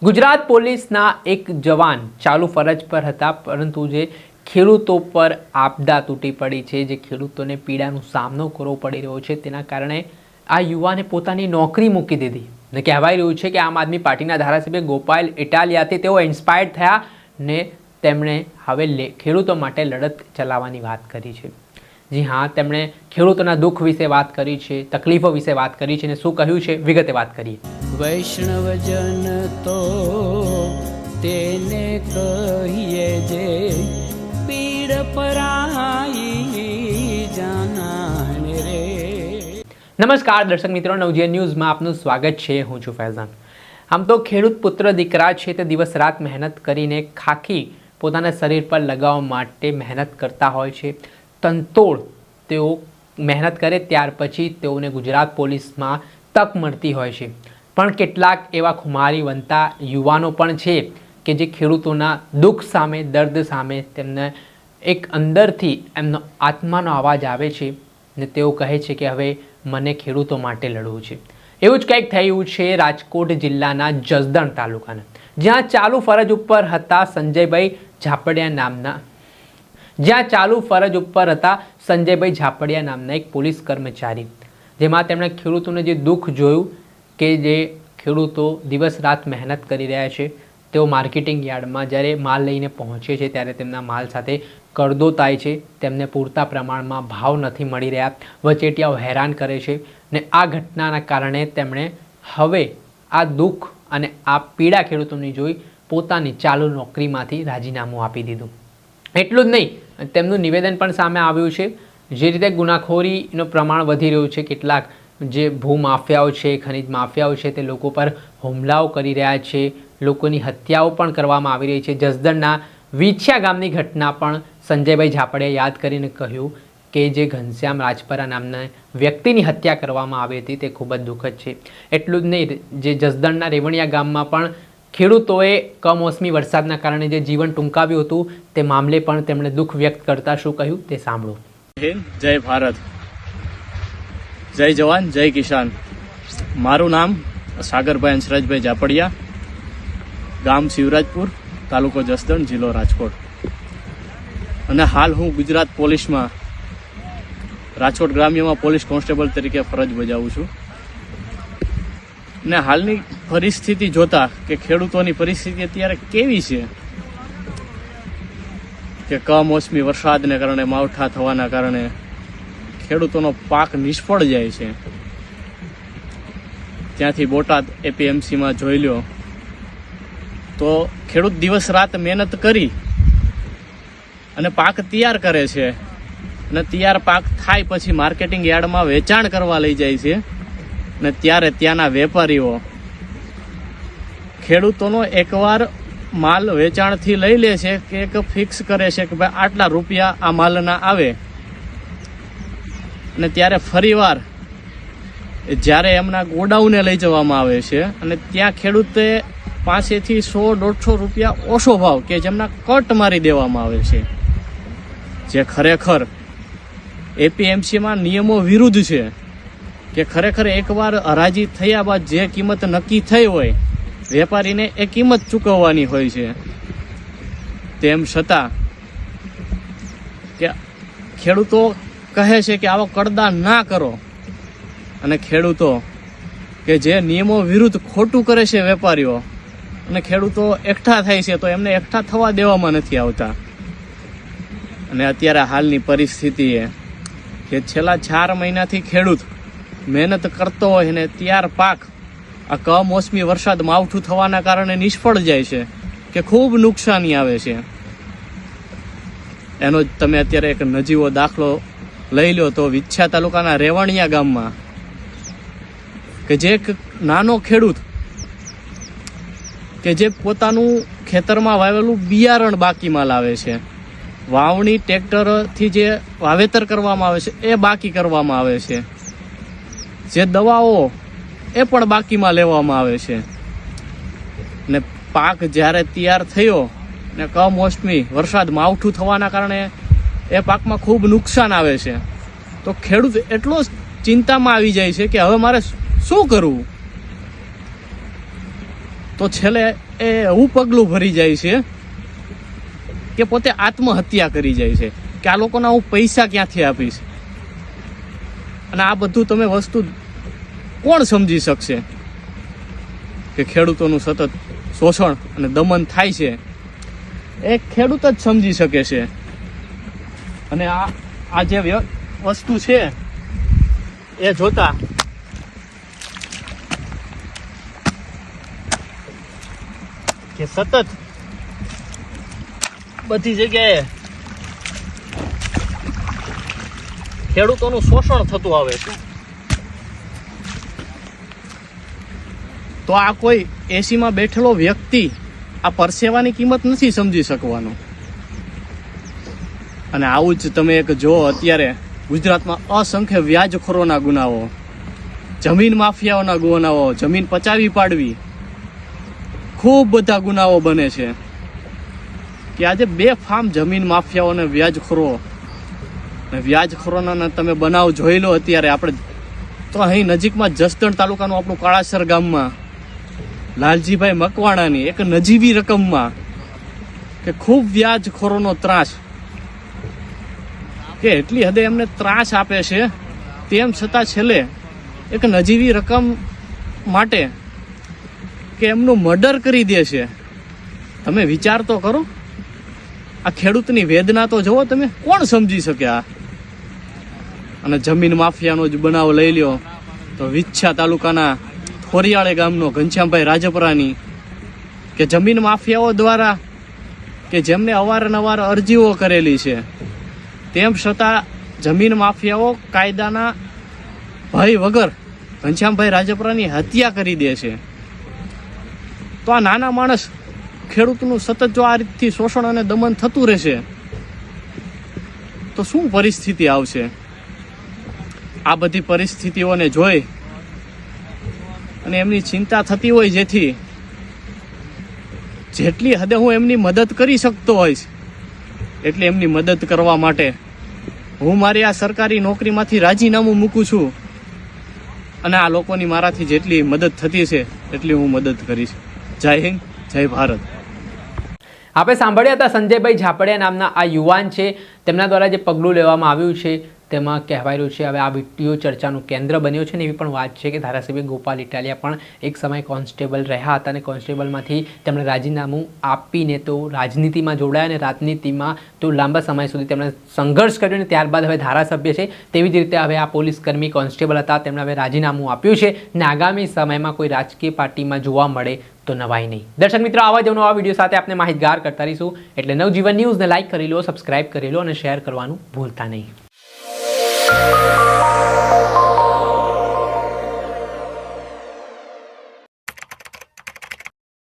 ગુજરાત પોલીસના એક જવાન ચાલુ ફરજ પર હતા, પરંતુ જે ખેડૂતો પર આપદા તૂટી પડી છે, જે ખેડૂતોને પીડાનો સામનો કરવો પડી રહ્યો છે, તેના કારણે આ યુવાને પોતાની નોકરી મૂકી દીધી ને કહેવાય રહ્યું છે કે આમ આદમી પાર્ટીના ધારાસભ્ય ગોપાલ ઇટાલિયાથી તેઓ ઇન્સ્પાયર્ડ થયા ને તેમણે હવે ખેડૂતો માટે લડત ચલાવવાની વાત કરી છે। જી हाँ, તેમણે ખેડૂતોના દુઃખ વિશે વાત કરી છે, તકલીફો વિશે વાત કરી છે અને શું કહ્યું છે વિગતે વાત કરીએ। વૈષ્ણવજન તો તેને કહીએ જે પીડ પરાઈ જાનાને રે। નમસ્કાર દર્શક મિત્રો, નવજીવન ન્યૂઝમાં આપનું સ્વાગત છે। હું છું ફૈઝાન। આમ તો ખેડૂત પુત્ર દીકરા છે તે દિવસ રાત મહેનત કરીને ખાખી પોતાના શરીર પર લગાવવા માટે મહેનત કરતા હોય છે। તનતોડ તેઓ મહેનત કરે ત્યાર પછી તેઓને ગુજરાત પોલીસમાં તક મળતી હોય છે, પણ કેટલાક એવા ખુમારીવંતા યુવાનો પણ છે કે જે ખેડૂતોના દુઃખ સામે, દર્દ સામે તેમને એક અંદરથી એમનો આત્માનો અવાજ આવે છે ને તેઓ કહે છે કે હવે મને ખેડૂતો માટે લડવું છે। એવું જ કંઈક થયું છે રાજકોટ જિલ્લાના જસદણ તાલુકાના, જ્યાં ચાલુ ફરજ ઉપર હતા સંજયભાઈ ઝાપડિયા નામના એક પોલીસ કર્મચારી, જેમાં તેમણે ખેડૂતોને જે દુઃખ જોયું કે જે ખેડૂતો દિવસ રાત મહેનત કરી રહ્યા છે, તેઓ માર્કેટિંગ યાર્ડમાં જ્યારે માલ લઈને પહોંચે છે ત્યારે તેમના માલ સાથે કરદો થાય છે, તેમને પૂરતા પ્રમાણમાં ભાવ નથી મળી રહ્યા, વચેટિયાઓ હેરાન કરે છે ને આ ઘટનાના કારણે તેમણે હવે આ દુઃખ અને આ પીડા ખેડૂતોની જોઈ પોતાની ચાલુ નોકરીમાંથી રાજીનામું આપી દીધું। એટલું જ નહીં, તેમનું નિવેદન પણ સામે આવ્યું છે। જે રીતે ગુનાખોરીનું પ્રમાણ વધી રહ્યું છે, કેટલાક જે ભૂમાફિયાઓ છે, ખનિજ માફિયાઓ છે, તે લોકો પર હુમલાઓ કરી રહ્યા છે, લોકોની હત્યાઓ પણ કરવામાં આવી રહી છે। જસદણના વીછિયા ગામની ઘટના પણ સંજયભાઈ ઝાપડિયા યાદ કરીને કહ્યું કે જે ઘનશ્યામ રાજપરા નામના વ્યક્તિની હત્યા કરવામાં આવી હતી તે ખૂબ જ દુઃખદ છે। એટલું જ નહીં, જે જસદણના રેવણિયા ગામમાં પણ ખેડૂતોએ કમોસમી વરસાદના કારણે જે જીવન ટૂંકાવ્યું હતું તે મામલે પણ તેમણે દુઃખ વ્યક્ત કરતા શું કહ્યું તે સાંભળો। જય ભારત, જય જવાન, જય કિસાન। મારું નામ સાગરભાઈ હંસરાજભાઈ ઝાપડિયા, ગામ શિવરાજપુર, તાલુકો જસદણ, જિલ્લો રાજકોટ, અને હાલ હું ગુજરાત પોલીસમાં રાજકોટ ગ્રામ્યમાં પોલીસ કોન્સ્ટેબલ તરીકે ફરજ બજાવું છું। ને હાલની પરિસ્થિતિ જોતા કે ખેડૂતોની પરિસ્થિતિ અત્યારે કેવી છે કે કમોસમી વરસાદને કારણે, માવઠા થવાના કારણે ખેડૂતોનો પાક નિષ્ફળ જાય છે। ત્યાંથી બોટાદ એપીએમસીમાં જોઈ લો તો ખેડૂત દિવસ રાત મહેનત કરી અને પાક તૈયાર કરે છે, અને તૈયાર પાક થાય પછી માર્કેટિંગ યાર્ડમાં વેચાણ કરવા લઈ જાય છે, અને ત્યારે ત્યાંના વેપારીઓ ખેડૂતોનો એકવાર માલ વેચાણથી લઈ લે છે કે એક ફિક્સ કરે છે કે ભાઈ આટલા રૂપિયા આ માલના આવે, અને ત્યારે ફરીવાર જ્યારે એમના ગોડાઉને લઈ જવામાં આવે છે અને ત્યાં ખેડૂતે પાસેથી 100-150 રૂપિયા ઓછો ભાવ કે જેમના કટ મારી દેવામાં આવે છે, જે ખરેખર એપીએમસીમાં નિયમો વિરુદ્ધ છે કે ખરેખર એકવાર હરાજી થયા બાદ જે કિંમત નક્કી થઈ હોય વેપારીને એ કિંમત ચૂકવવાની હોય છે। તેમ છતાં કે ખેડૂતો કહે છે કે આવો કરદા ના કરો, અને ખેડૂતો કે જે નિયમો વિરુદ્ધ ખોટું કરે છે વેપારીઓ, અને ખેડૂતો એકઠા થાય છે તો એમને એકઠા થવા દેવામાં નથી આવતા। અને અત્યારે હાલની પરિસ્થિતિ એ કે છેલ્લા 4 મહિનાથી ખેડૂત મહેનત કરતો હોય ને તૈયાર પાક આ કમોસમી વરસાદ, માવઠું થવાના કારણે નિષ્ફળ જાય છે કે ખૂબ નુકસાની આવે છે। એનો જ તમે અત્યારે એક નજીવો દાખલો લઈ લો તો વીછિયા તાલુકાના રેવણિયા ગામમાં કે જે એક નાનો ખેડૂત કે જે પોતાનું ખેતરમાં વાવેલું બિયારણ બાકીમાં લાવે છે, વાવણી ટ્રેક્ટરથી જે વાવેતર કરવામાં આવે છે એ બાકી કરવામાં આવે છે, જે દવાઓ એ પણ બાકીમાં લેવામાં આવે છે, ને પાક જ્યારે તૈયાર થયો ને કમોસમી વરસાદ, માવઠું થવાના કારણે એ પાકમાં ખૂબ નુકસાન આવે છે, તો ખેડૂત એટલો ચિંતામાં આવી જાય છે કે હવે મારે શું કરવું। તો છેલ્લે એ એવું પગલું ભરી જાય છે કે પોતે આત્મહત્યા કરી જાય છે કે આ લોકોના હું પૈસા ક્યાંથી આપીશ. અને આ બધું તમે વસ્તુ કોણ સમજી શકશે કે ખેડૂતોનું સતત શોષણ અને દમન થાય છે? એ ખેડૂત જ સમજી શકે છે. અને આ જે વસ્તુ છે એ જોતા કે સતત બધી જગ્યાએ ખેડૂતોનું શોષણ થતું આવે છે. તો આ કોઈ એસીમાં બેઠેલો વ્યક્તિ આ પરસેવાની કિંમત નથી સમજી શકવાનો. અને આવું જ તમે એક જો અત્યારે ગુજરાતમાં અસંખ્ય વ્યાજખોરોના ગુનાઓ, જમીન માફિયાઓના ગુનાઓ, જમીન પચાવી પાડવી, ખૂબ બધા ગુનાઓ બને છે કે આજે બેફામ જમીન માફિયાઓ અને વ્યાજખોરોના તમે બનાવ જોઈ લો. અત્યારે આપણે તો અહીં નજીકમાં જસદણ તાલુકાનું આપણું કાળાસર ગામમાં લાલજીભાઈ મકવાણાની એક નજીવી રકમમાં કે ખૂબ વ્યાજખોરોનો ત્રાસ, કે એટલી હદે એમને ત્રાસ આપે છે, તેમ છતાં છેલ્લે એક નજીવી રકમ માટે કે એમનું મર્ડર કરી દે છે. તમે વિચાર તો કરો, આ ખેડૂતની વેદના તો જુઓ તમે. કોણ સમજી શકે આ? અને જમીન માફિયાનો જ બનાવ લઈ લ્યો તો વિછા તાલુકાના ખોરિયાળે ગામનો ઘનશ્યામભાઈ રાજપરાની કે જમીન માફિયાઓ દ્વારા કે જેમને અવારનવાર અરજીઓ કરેલી છે, તેમ છતાં જમીન માફિયાઓ કાયદાના ભય વગર ઘનશ્યામભાઈ રાજપરાની હત્યા કરી દે છે. તો આ નાના માણસ ખેડૂતનું સતત જો આ રીતથી શોષણ અને દમન થતું રહેશે તો શું પરિસ્થિતિ આવશે? આ બધી પરિસ્થિતિઓને જોઈ અને એમની ચિંતા થતી હોય, જેટલી હદે હું એમની મદદ કરી શકતો હોઈશ એટલે એમની મદદ કરવા માટે હું મારી આ સરકારી નોકરીમાંથી રાજીનામું મૂકું છું. અને આ લોકોની મારાથી જેટલી મદદ થતી છે એટલી હું મદદ કરીશ. જય હિન્દ, જય ભારત. આપણે સાંભળ્યા હતા સંજયભાઈ ઝાપડિયા નામના આ યુવાન છે, તેમના દ્વારા જે પગલું લેવામાં આવ્યું છે તેમાં કહેવાય રહ્યું છે હવે આ વિડીયો ચર્ચાનું કેન્દ્ર બન્યો છે. ને એવી પણ વાત છે કે ધારાસભ્ય ગોપાલ ઇટાલિયા પણ એક સમય કોન્સ્ટેબલ રહ્યા હતા અને કોન્સ્ટેબલમાંથી તેમણે રાજીનામું આપીને તો રાજનીતિમાં જોડાયા અને રાજનીતિમાં તો લાંબા સમય સુધી તેમણે સંઘર્ષ કર્યો અને ત્યારબાદ હવે ધારાસભ્ય છે. તેવી જ રીતે હવે આ પોલીસકર્મી કોન્સ્ટેબલ હતા, તેમણે હવે રાજીનામું આપ્યું છે અને આગામી સમયમાં કોઈ રાજકીય પાર્ટીમાં જોવા મળે તો નવાઈ નહીં. દર્શક મિત્રો, આવા જ નવા વિડીયો સાથે આપણે માહિતગાર કરતા રહીશું. એટલે નવજીવન ન્યૂઝને લાઇક કરી લો, સબસ્ક્રાઇબ કરી લો અને શેર કરવાનું ભૂલતા નહીં.